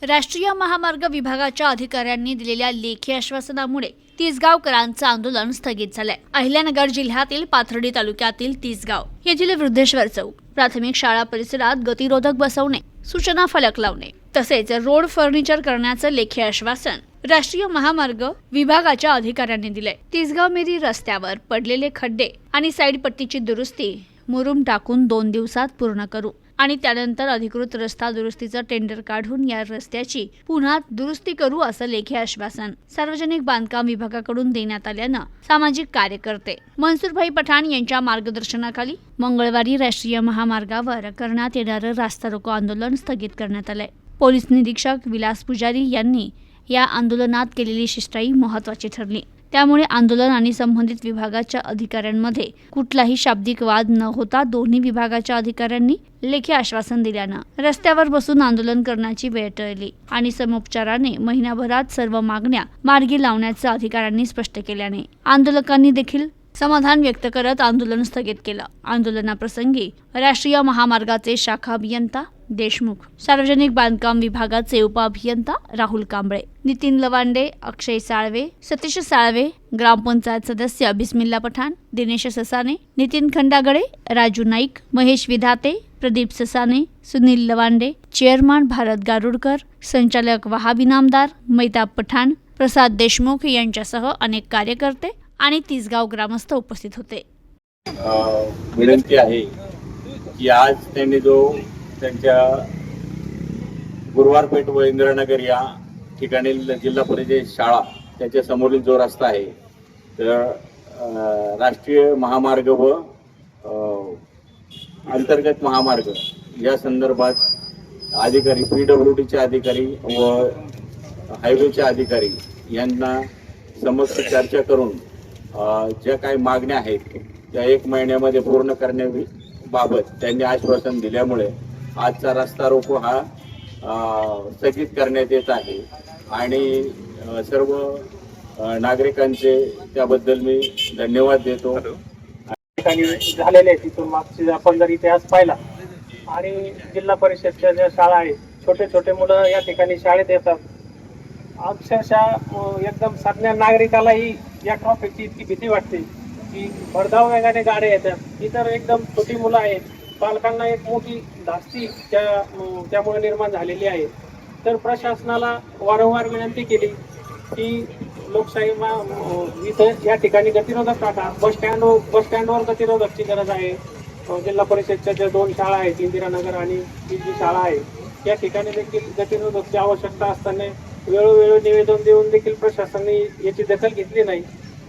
राष्ट्रीय महामार्ग विभागाच्या अधिकाऱ्यांनी दिलेल्या लेखी आश्वासनामुळे तिसगावकरांचं आंदोलन स्थगित झालंय। अहिल्यानगर जिल्ह्यातील पाथर्डी तालुक्यातील तिसगाव येथील वृद्धेश्वर चौक प्राथमिक शाळा परिसरात गतिरोधक बसवणे, सूचना फलक लावणे तसेच रोड फर्निचर करण्याचं लेखी आश्वासन राष्ट्रीय महामार्ग विभागाच्या अधिकाऱ्यांनी दिले। तिसगाव मेरी रस्त्यावर पडलेले खड्डे आणि साईड पट्टीची दुरुस्ती मुरुम टाकून 2 दिवसात पूर्ण करू आणि त्यानंतर अधिकृत रस्ता दुरुस्तीचं टेंडर काढून या रस्त्याची पुन्हा दुरुस्ती करू असं लेखी आश्वासन सार्वजनिक बांधकाम विभागाकडून देण्यात आल्यानं सामाजिक कार्यकर्ते मनसूरभाई पठाण यांच्या मार्गदर्शनाखाली मंगळवारी राष्ट्रीय महामार्गावर करण्यात येणारं रास्ता रोको आंदोलन स्थगित करण्यात आलंय। पोलीस निरीक्षक विलास पुजारी यांनी या आंदोलनात केलेली शिष्टाई महत्त्वाची ठरली। त्यामुळे आंदोलन आणि संबंधित विभागाच्या अधिकाऱ्यांमध्ये कुठलाही शाब्दिक वाद न होता दोन्ही विभागाच्या अधिकाऱ्यांनी लेखी आश्वासन दिल्यानं रस्त्यावर बसून आंदोलन करण्याची वेळ टळली आणि समोपचाराने महिनाभरात सर्व मागण्या मार्गी लावण्याचं अधिकाऱ्यांनी स्पष्ट केल्याने आंदोलकांनी देखील समाधान व्यक्त करत आंदोलन स्थगित केलं। आंदोलनाप्रसंगी राष्ट्रीय महामार्गाचे शाखा अभियंता देशमुख, सार्वजनिक बांधकाम विभागाचे उपअभियंता राहुल कांबळे, नितीन लवांडे, अक्षय साळवे, सतीश साळवे, ग्रामपंचायत सदस्य बिस्मिल्ला पठाण, दिनेश ससाने, नितीन खंडागळे, राजू नाईक, महेश विधाते, प्रदीप ससाने, सुनील लवांडे, चेअरमन भारत गारुडकर, संचालक वहाब इनामदार, मैताब पठाण, प्रसाद देशमुख यांच्यासह अनेक कार्यकर्ते आणि तिसगाव ग्रामस्थ उपस्थित होते। विनंती आहे की आज त्यांनी जो त्यांच्या गुरुवारपेठ व इंदिरानगर या ठिकाणी जिल्हा परिषद शाळा त्याच्या समोरील जो रस्ता आहे तर राष्ट्रीय महामार्ग व अंतर्गत महामार्ग या संदर्भात अधिकारी PWDचे अधिकारी व हायवेचे अधिकारी यांना समक्ष चर्चा करून ज्या काही मागण्या आहेत त्या 1 महिन्यामध्ये पूर्ण करण्याबाबत त्यांनी आश्वासन दिल्यामुळे आजचा रस्ता रोको हा स्थगित करण्यात येत आहे आणि सर्व नागरिकांचे त्याबद्दल मी धन्यवाद देतो। ठिकाणी झालेले तिथून मागचे आपण जर इतिहास पाहिला आणि जिल्हा परिषदच्या ज्या शाळा आहेत, छोटे छोटे मुलं या ठिकाणी शाळेत येतात। अक्षरशः एकदम सामान्य नागरिकालाही या ट्रॉफिकची इतकी भीती वाटते की भरधाव वेगाने गाड्या येतात। इतर एकदम छोटी मुलं आहेत, पालकांना एक मोठी धास्ती त्यामुळे निर्माण झालेली आहे। तर प्रशासनाला वारंवार विनंती केली की लोकशाही इथं या ठिकाणी गतिरोधक टाका, बस स्टँडवर गतिरोधकची गरज आहे। जिल्हा परिषदच्या ज्या 2 शाळा आहेत, इंदिरानगर आणि जी शाळा आहे, या ठिकाणी देखील गतिरोधकची आवश्यकता असताना वेळोवेळी निवेदन देऊन देखील प्रशासनाने याची दखल घेतली नाही।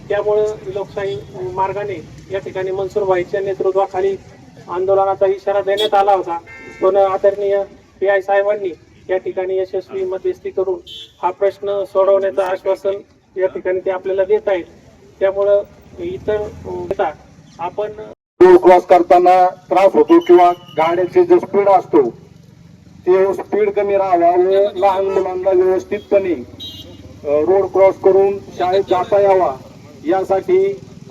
त्यामुळं लोकशाही मार्गाने या ठिकाणी मनसूरभाईच्या नेतृत्वाखाली आंदोलनाचा इशारा देण्यात आला होता, पण आदरणीय PI साहेबांनी या ठिकाणी यशस्वी मध्यस्थी करून हा प्रश्न सोडवण्याचं आश्वासन या ठिकाणी ते आपल्याला देत आहेत। त्यामुळं इतर आपण क्रॉस करताना त्रास होतो किंवा गाड्याचे जो स्पीड असतो ते स्पीड कमी राहावा व लहान मुलांना व्यवस्थितपणे रोड क्रॉस करून शाळेत जाता यावा यासाठी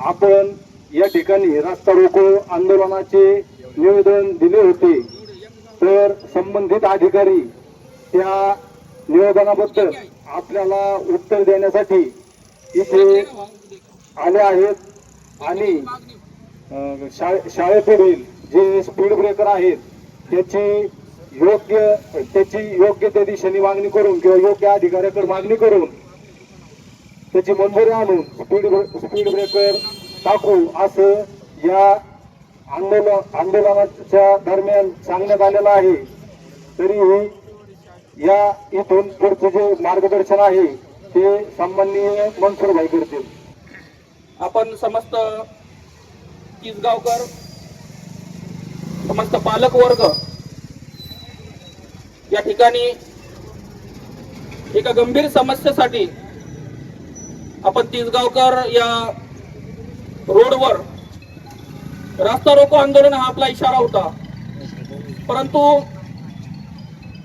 आपण या ठिकाणी रस्ता रोको आंदोलनाचे निवेदन दिले होते। तर संबंधित अधिकारी त्या निवेदनाबद्दल आपल्याला उत्तर देण्यासाठी इथे आले आहेत आणि शाळेपुढील जे स्पीड ब्रेकर आहेत त्याची योग्य त्या दिशेने मागणी करून किंवा योग्य अधिकाऱ्याकडे मागणी करून त्याची मंजुरी आणून स्पीड ब्रेकर टाकू असं या आंदोलनाच्या दरम्यान सांगण्यात आलेलं आहे। तरीही या इथून पुढचे जे मार्गदर्शन आहे ते सन्माननीय मनसूरभाई करतील। आपण समस्त तिसगावकर, समस्त पालक वर्ग या ठिकाणी एका गंभीर समस्येसाठी आपण तिसगावकर या रोडवर रास्ता रोको आंदोलन हा आपला इशारा होता, परंतु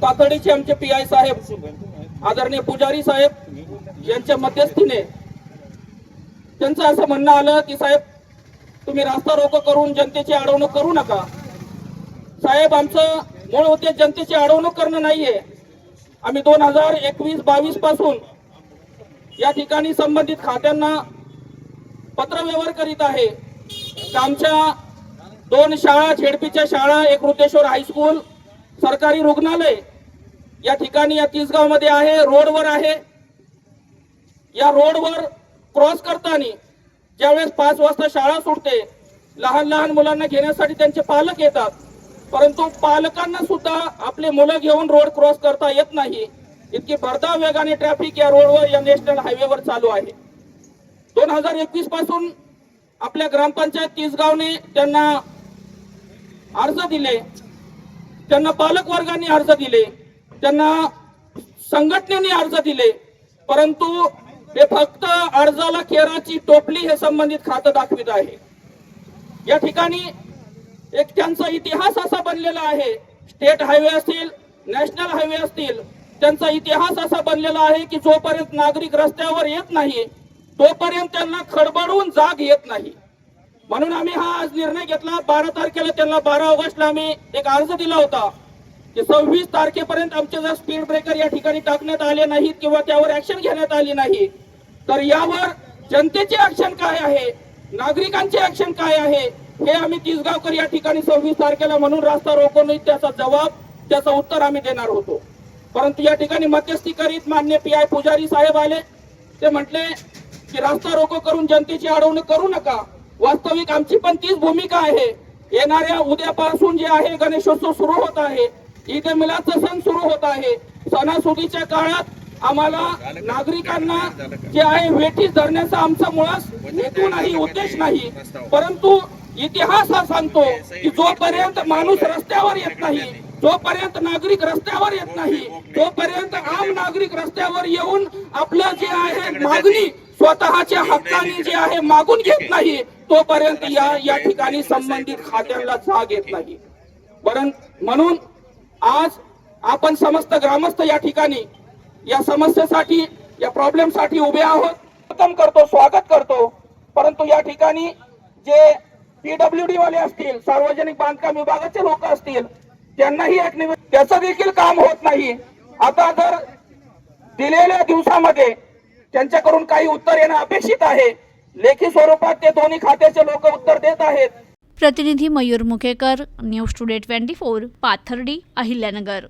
पाथर्डीचे आमचे PI साहेब आदरणीय पुजारी साहेब यांच्या मध्यस्थीने त्यांचं असं म्हणणं आलं की साहेब तुम्ही रास्ता रोको करून जनतेची अडवणूक करू नका। साहेब आमचं मूळ उद्देश जनतेची अडवणूक करणं नाहीये, आम्ही 2021-22 पासून या ठिकाणी संबंधित खात्यांना पत्रव्यवहार करीत आहे. आमच्या 2 शाळा, झेडपीच्या शाळा, एक रुद्रेश्वर हायस्कूल, सरकारी रुग्णालय या ठिकाणी या तिसगावमध्ये आहे, रोडवर आहे. या रोडवर क्रॉस करताना ज्यावेळेस 5 वाजता शाळा सुटते, लहान लहान मुलांना घेण्यासाठी त्यांचे पालक येतात, परंतु पालकांना सुद्धा आपले मुलं घेऊन रोड क्रॉस करता येत नाही. इतकी भरधाव वेगाने ट्रॅफिक या रोडवर, या नॅशनल हायवेवर चालू आहे. 2021 पासून आपल्या ग्रामपंचायत तिसगावने त्यांना अर्ज दिले, त्यांना पालक वर्गाने अर्ज दिले, त्यांना संघटनेने अर्ज दिले, परंतु हे फक्त अर्जाला केराची टोपली हे संबंधित खातं दाखवित आहे. या ठिकाणी एक त्यांचा इतिहास असा बनलेला आहे, स्टेट हायवे असतील, नॅशनल हायवे असतील, त्यांचा इतिहास असा बनलेला आहे की जोपर्यंत नागरिक रस्त्यावर येत नाही तोपर्यंत त्यांना खडबडून जाग येत नाही. म्हणून आम्ही हा आज निर्णय घेतला. 12 तारखेला त्यांना 12 ऑगस्टला आम्ही एक अर्ज दिला होता की 26 तारखेपर्यंत आमचे जर स्पीड ब्रेकर या ठिकाणी टाकण्यात आले नाहीत किंवा त्यावर ऍक्शन घेण्यात आली नाही तर यावर जनतेचे ऍक्शन काय आहे, नागरिकांचे ऍक्शन काय आहे हे आम्ही तिसगावकर या ठिकाणी 26 तारखेला म्हणून रास्ता रोको त्याचा जबाब, त्याचं उत्तर आम्ही देणार होतो. परंतु या ठिकाणी मध्यस्थी करीत मान्य PI पुजारी साहेब आले. ते म्हटले की रास्ता रोको करून जनतेची अडवणूक करू नका. वास्तविक आमची पण तीच भूमिका आहे. येणाऱ्या उद्यापासून जे आहे गणेशोत्सव सुरू होत आहे, ईद मिलादचा सण सुरू होत आहे. सणासुदीच्या काळात आम्हाला नागरिकांना जे आहे वेठीस धरण्याचा आमचा मुळात हेतू नाही, उद्देश नाही, परंतु इतिहास हा सांगतो की जोपर्यंत माणूस रस्त्यावर येत नाही, जोपर्यंत नागरिक रस्त्यावर येत नाही, तोपर्यंत आम नागरिक रस्त्यावर येऊन आपलं जे आहे मागणी स्वतःच्या हक्काने जे आहे मागून घेत नाही तोपर्यंत या ठिकाणी संबंधित खात्यांना जाग येत नाही. म्हणून आज आपण समस्त ग्रामस्थ या ठिकाणी या समस्येसाठी, या प्रॉब्लेम साठी उभे आहोत. वेलकम करतो, स्वागत करतो. परंतु या ठिकाणी जे PWD वाले असतील, सार्वजनिक बांधकाम विभागाचे लोक असतील, त्यांनाही एक त्याचं देखील काम होत नाही. आता जर दिलेल्या दिवसामध्ये त्यांच्याकडून काही उत्तर येणं अपेक्षित आहे. लेखी स्वरूपात ते दोन्ही खात्याचे लोक उत्तर देत आहेत. प्रतिनिधी मयूर मुखेकर, न्यूज टुडे 24, पाथर्डी, अहिल्यानगर.